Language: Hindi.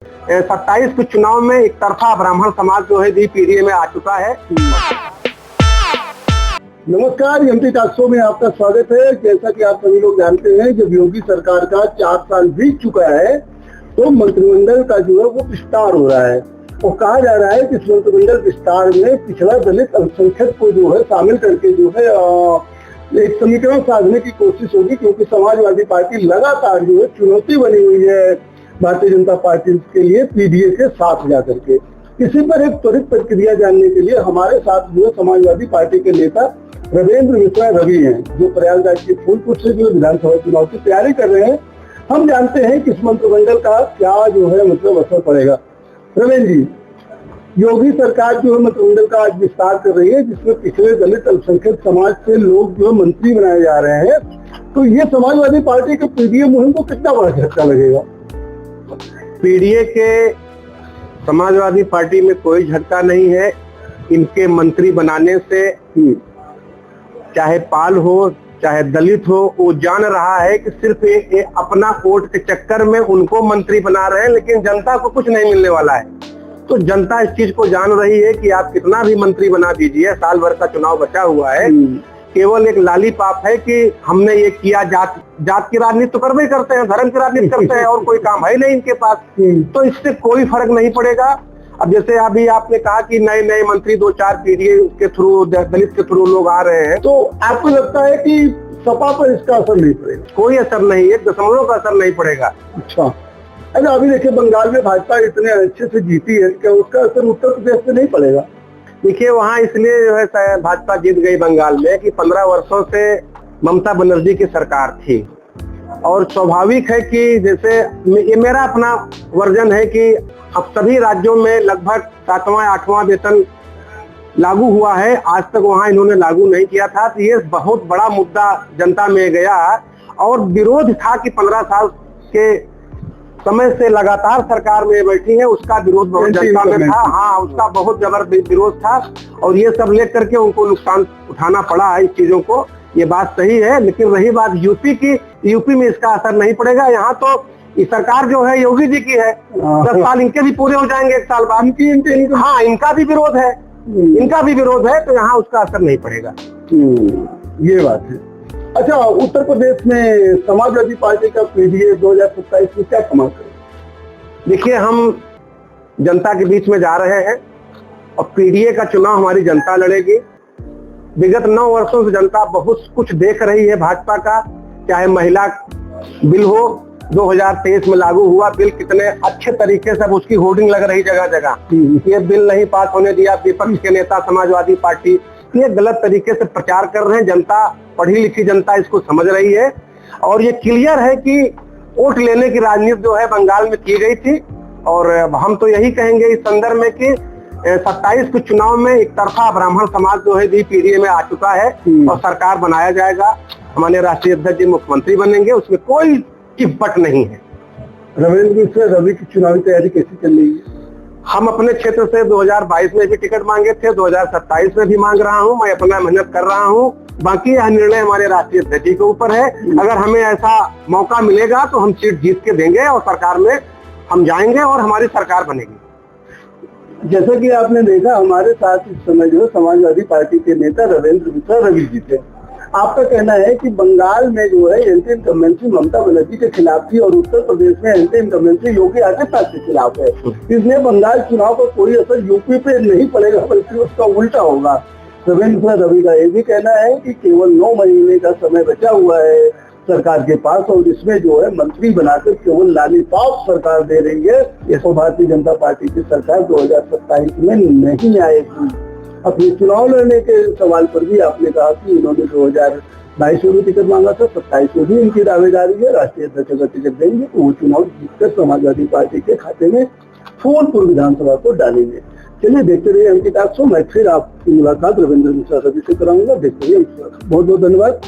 27 के चुनाव में एक तरफा ब्राह्मण समाज जो है पीडीए में आ चुका है। नमस्कार, एमटी टॉक शो में आपका स्वागत है। जैसा कि आप सभी लोग जानते हैं, जब योगी सरकार का 4 साल बीत चुका है तो मंत्रिमंडल का जो है वो विस्तार हो रहा है और कहा जा रहा है कि इस मंत्रिमंडल विस्तार में पिछड़ा दलित अल्पसंख्यक को जो है शामिल करके जो है एक समीकरण साधने की कोशिश होगी, क्योंकि समाजवादी पार्टी लगातार जो है चुनौती बनी हुई है भारतीय जनता पार्टी के लिए पीडीए के साथ जाकर के। इसी पर एक त्वरित प्रतिक्रिया जानने के लिए हमारे साथ जो है समाजवादी पार्टी के नेता रविंद्र मिश्रा रवि हैं, जो प्रयागराज के फूलपुर से जो विधानसभा चुनाव की तैयारी कर रहे हैं। हम जानते हैं कि इस मंत्रिमंडल का क्या जो है मतलब असर पड़ेगा। रविंद्र जी, योगी सरकार जो है मंत्रिमंडल का आज विस्तार कर रही है, जिसमें पिछले दलित अल्पसंख्यक समाज से लोग जो है मंत्री बनाए जा रहे हैं, तो ये समाजवादी पार्टी के पीडीए मुहिम को कितना बड़ा झटका लगेगा? पीडीए के समाजवादी पार्टी में कोई झटका नहीं है। इनके मंत्री बनाने से चाहे पाल हो चाहे दलित हो, वो जान रहा है कि सिर्फ अपना वोट के चक्कर में उनको मंत्री बना रहे हैं, लेकिन जनता को कुछ नहीं मिलने वाला है। तो जनता इस चीज को जान रही है कि आप कितना भी मंत्री बना दीजिए, साल भर का चुनाव बचा हुआ है, केवल एक लालीपाप है कि हमने ये किया। जात की राजनीति तो करवे करते हैं, धर्म की राजनीति करते हैं, और कोई काम है नहीं इनके पास। तो इससे कोई फर्क नहीं पड़ेगा। अब जैसे अभी आपने कहा कि नए नए मंत्री 2-4 पीडीए के थ्रू, दलित के थ्रू लोग आ रहे हैं, तो आपको लगता है कि सपा पर इसका असर नहीं पड़ेगा? कोई असर नहीं, 1% का असर नहीं पड़ेगा। अच्छा, अभी देखिए बंगाल में भाजपा इतने अच्छे से जीती है, क्या उसका असर उत्तर प्रदेश में नहीं पड़ेगा? देखिए, वहाँ इसलिए जो है भाजपा जीत गई बंगाल में कि 15 वर्षों से ममता बनर्जी की सरकार थी, और स्वाभाविक है कि जैसे ये मेरा अपना वर्जन है कि अब सभी राज्यों में लगभग 7वां 8वां वेतन लागू हुआ है। आज तक वहाँ इन्होंने लागू नहीं किया था, तो ये बहुत बड़ा मुद्दा जनता में गया और विरोध था कि 15 साल के समय से लगातार सरकार में बैठी है, उसका विरोध बहुत जनता में था। हाँ, उसका बहुत जबरदस्त विरोध था और ये सब लेकर के उनको नुकसान उठाना पड़ा है इस चीजों को। ये बात सही है, लेकिन रही बात यूपी की, यूपी में इसका असर नहीं पड़ेगा। यहाँ तो ये सरकार जो है योगी जी की है, 10 साल इनके भी पूरे हो जाएंगे 1 साल बाद। हाँ, इनका भी विरोध है, इनका भी विरोध है, तो यहाँ उसका असर नहीं पड़ेगा। ये बात है। अच्छा, उत्तर प्रदेश में समाजवादी पार्टी का पीडीए 2027 में क्या कमाल करेगा? देखिए, हम जनता के बीच में जा रहे हैं और पीडीए का चुनाव हमारी जनता लड़ेगी। विगत 9 वर्षों से जनता बहुत कुछ देख रही है भाजपा का, चाहे महिला बिल हो, 2023 में लागू हुआ बिल, कितने अच्छे तरीके से उसकी होर्डिंग लग रही जगह जगह। ये बिल नहीं पास होने दिया विपक्ष के नेता समाजवादी पार्टी, ये गलत तरीके से प्रचार कर रहे हैं। जनता, पढ़ी लिखी जनता इसको समझ रही है और ये क्लियर है कि वोट लेने की राजनीति जो है बंगाल में की गई थी। और हम तो यही कहेंगे इस संदर्भ में कि 27 के चुनाव में एक तरफा ब्राह्मण समाज जो है पीडीए में आ चुका है और सरकार बनाया जाएगा। हमारे राष्ट्रीय अध्यक्ष जी मुख्यमंत्री बनेंगे, उसमें कोई चिपट नहीं है। रविंद्र रवि की चुनावी तैयारी कैसी चल रही है? हम अपने क्षेत्र से 2022 में भी टिकट मांगे थे, 2027 में भी मांग रहा हूं। मैं अपना मेहनत कर रहा हूं, बाकी यह निर्णय हमारे राष्ट्रीय अध्यक्ष जी के ऊपर है। अगर हमें ऐसा मौका मिलेगा तो हम सीट जीत के देंगे और सरकार में हम जाएंगे और हमारी सरकार बनेगी। जैसा कि आपने देखा, हमारे साथ इस समय जो समाजवादी पार्टी के नेता रविंद्र मिश्रा रवि जी थे। आपका कहना है कि बंगाल में जो है एंटी इनकम्बेंसी ममता बनर्जी के खिलाफ थी और उत्तर प्रदेश में एंटी इनकम्बेंसी योगी आदित्यनाथ के खिलाफ है, इसलिए बंगाल चुनाव पर कोई असर यूपी पे नहीं पड़ेगा, बल्कि उसका उल्टा होगा। रविंद्र रवि का ये भी कहना है कि केवल 9 महीने का समय बचा हुआ है सरकार के पास और इसमें जो है मंत्री बनाकर केवल लालीपाप सरकार दे रही है। इसको भारतीय जनता पार्टी की सरकार 2027 में नहीं आएगी। अपने चुनाव लड़ने के सवाल पर भी आपने कहा कि इन्होंने 2022 में भी टिकट मांगा था, 27 में भी इनकी दावेदारी है। राष्ट्रीय अध्यक्ष अगर टिकट देंगे तो वो चुनाव जीतकर समाजवादी पार्टी के खाते में फूलपुर विधानसभा को डालेंगे। चलिए, देखते रहिए एमटी टॉक शो। मैं फिर आपकी मुलाकात रविंद्र मिश्रा रवि से कराऊंगा। देखते रहिए। बहुत बहुत धन्यवाद।